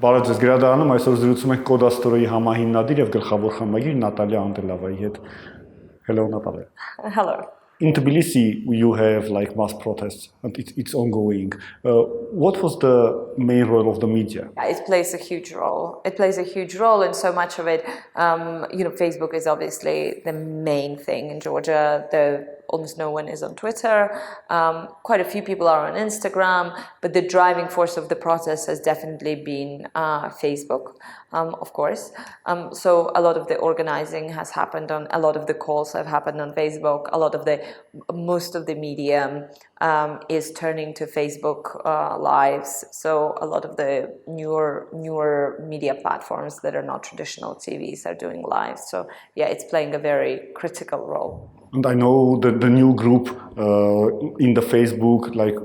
Բարև ձեզ, Գրադարանում այսօր զրուցում ենք Coda ստորի համահիմնադիր եւ գլխավոր խմբագիր Նատալյա Անտելավայի հետ։ Hello, Natalia. Hello. In Tbilisi, you have like mass protests, and it's ongoing. What was the main role of the media? It plays a huge role. It plays a huge role, and so much of it, Facebook is obviously the main thing in Georgia. Almost no one is on Twitter. Quite a few people are on Instagram, but the driving force of the protest has definitely been Facebook, of course. So a lot of the organizing has happened a lot of the calls have happened on Facebook. Most of the media is turning to Facebook lives. So a lot of the newer media platforms that are not traditional TVs are doing lives. So yeah, it's playing a very critical role. And I know that the new group in the Facebook, like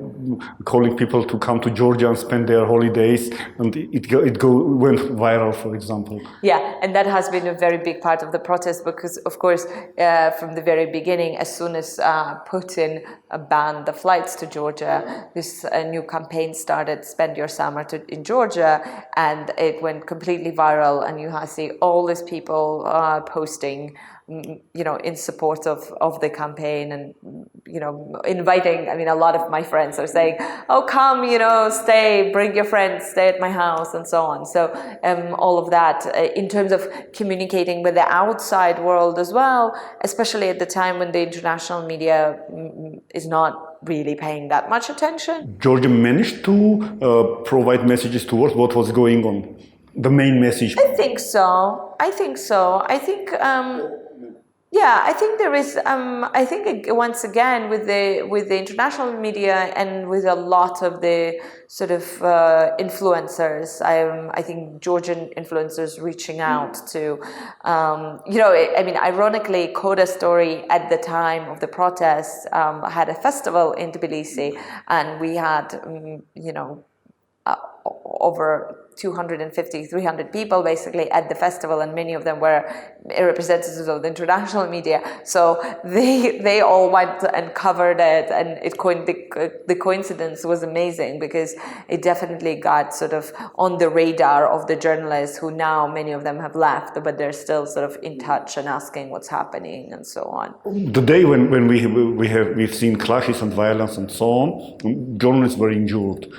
calling people to come to Georgia and spend their holidays, and went viral, for example. Yeah, and that has been a very big part of the protest because, of course, from the very beginning, as soon as Putin banned the flights to Georgia, this new campaign started, Spend Your Summer in Georgia, and it went completely viral, and you see all these people posting in support of the campaign and, inviting, a lot of my friends are saying, oh, come, stay, bring your friends, stay at my house and so on. So all of that in terms of communicating with the outside world as well, especially at the time when the international media is not really paying that much attention. Georgia managed to provide messages towards what was going on. The main message. I think so. I think there is. I think once again with the international media and with a lot of the sort of influencers. I think Georgian influencers reaching out to, ironically, Coda story at the time of the protests had a festival in Tbilisi, and we had over 250, 300 people basically at the festival, and many of them were representatives of the international media. So they all went and covered it, and the coincidence was amazing because it definitely got sort of on the radar of the journalists who now many of them have left, but they're still sort of in touch and asking what's happening and so on. The day when we've seen clashes and violence and so on, journalists were injured.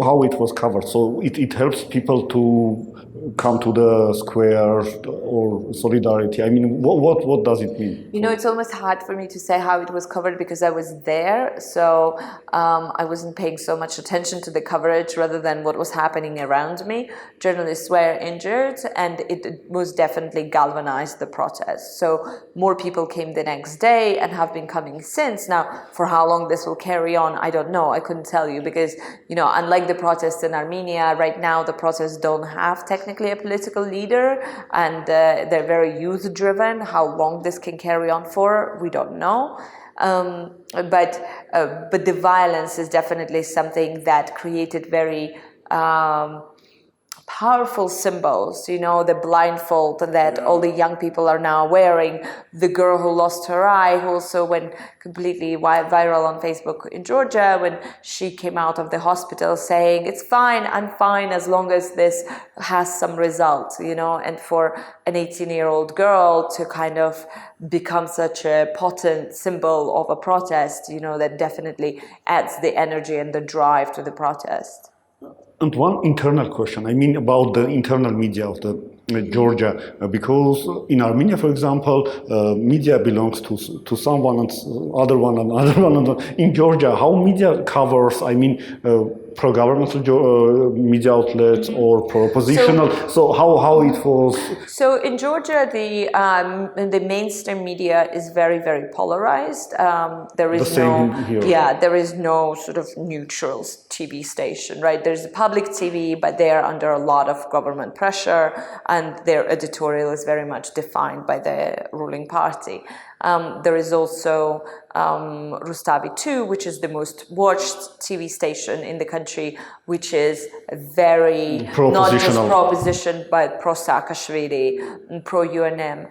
How it was covered? So it helps people to come to the square or solidarity. What does it mean? It's almost hard for me to say how it was covered because I was there, so I wasn't paying so much attention to the coverage rather than what was happening around me. Journalists were injured, and it most definitely galvanized the protest. So more people came the next day and have been coming since. Now, for how long this will carry on, I don't know. I couldn't tell you because, unlike the protests in Armenia, right now the protests don't have technically a political leader, and they're very youth-driven. How long this can carry on for, we don't know. But the violence is definitely something that created very powerful symbols, the blindfold that all the young people are now wearing, the girl who lost her eye, who also went completely viral on Facebook in Georgia when she came out of the hospital saying, it's fine, I'm fine as long as this has some results, and for an 18-year-old girl to kind of become such a potent symbol of a protest, that definitely adds the energy and the drive to the protest. And one internal question, about the internal media of Georgia, because in Armenia, for example, media belongs to someone and other one and other one. And in Georgia, how media covers, pro-governmental media outlets or pro-oppositional. So how it was? So in Georgia, the mainstream media is very, very polarized. There is no sort of neutral TV station, right? There's a public TV, but they are under a lot of government pressure, and their editorial is very much defined by the ruling party. There is also Rustavi 2, which is the most watched TV station in the country, which is very not just pro-opposition, but pro-Saakashvili, pro-UNM.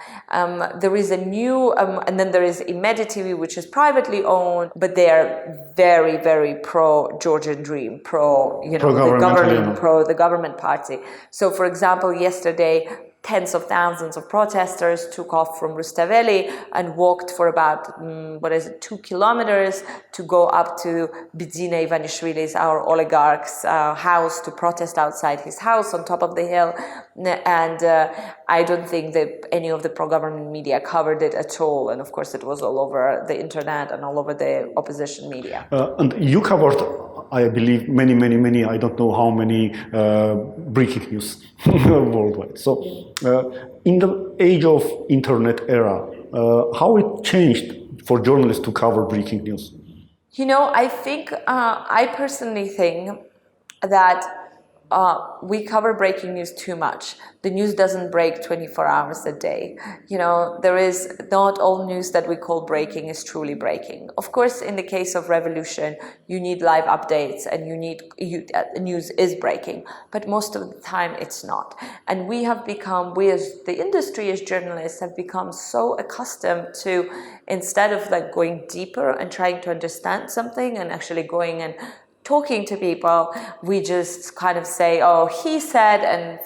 There is a new, and then there is Imedi TV, which is privately owned, but they are very, very pro-Georgian Dream, the government party. So, for example, yesterday, tens of thousands of protesters took off from Rustaveli and walked for about 2 kilometers to go up to Bidzina Ivanishvili's, our oligarch's house, to protest outside his house on top of the hill. And I don't think that any of the pro-government media covered it at all. And of course, it was all over the internet and all over the opposition media. And you covered, I believe, many, I don't know how many breaking news worldwide. So in the age of internet era, how it changed for journalists to cover breaking news? I think, I personally think that we cover breaking news too much. The news doesn't break 24 hours a day. There is not all news that we call breaking is truly breaking. Of course, in the case of revolution, you need live updates and news is breaking, but most of the time it's not. And we as the industry, as journalists, have become so accustomed to, instead of going deeper and trying to understand something and actually going and talking to people, we just kind of say, oh, he said, and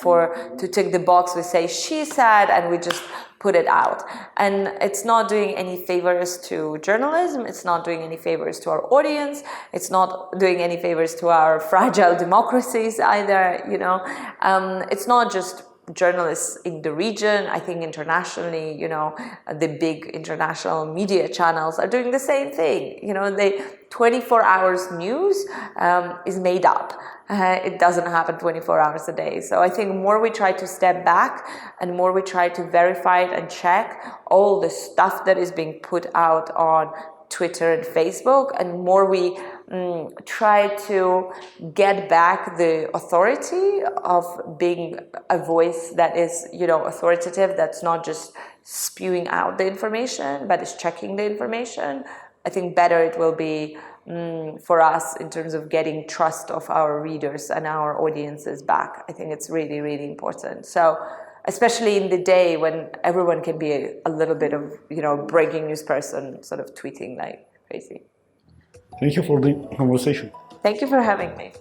to tick the box, we say she said, and we just put it out. And it's not doing any favors to journalism, it's not doing any favors to our audience, it's not doing any favors to our fragile democracies either, It's not just journalists in the region. I think internationally, the big international media channels are doing the same thing. The 24 hours news is made up. It doesn't happen 24 hours a day. So I think more we try to step back and more we try to verify it and check all the stuff that is being put out on Twitter and Facebook, and more we try to get back the authority of being a voice that is, authoritative, that's not just spewing out the information, but is checking the information. I think better it will be for us in terms of getting trust of our readers and our audiences back. I think it's really, really important. So, especially in the day when everyone can be a little bit of, breaking news person, sort of tweeting like crazy. Thank you for the conversation. Thank you for having me.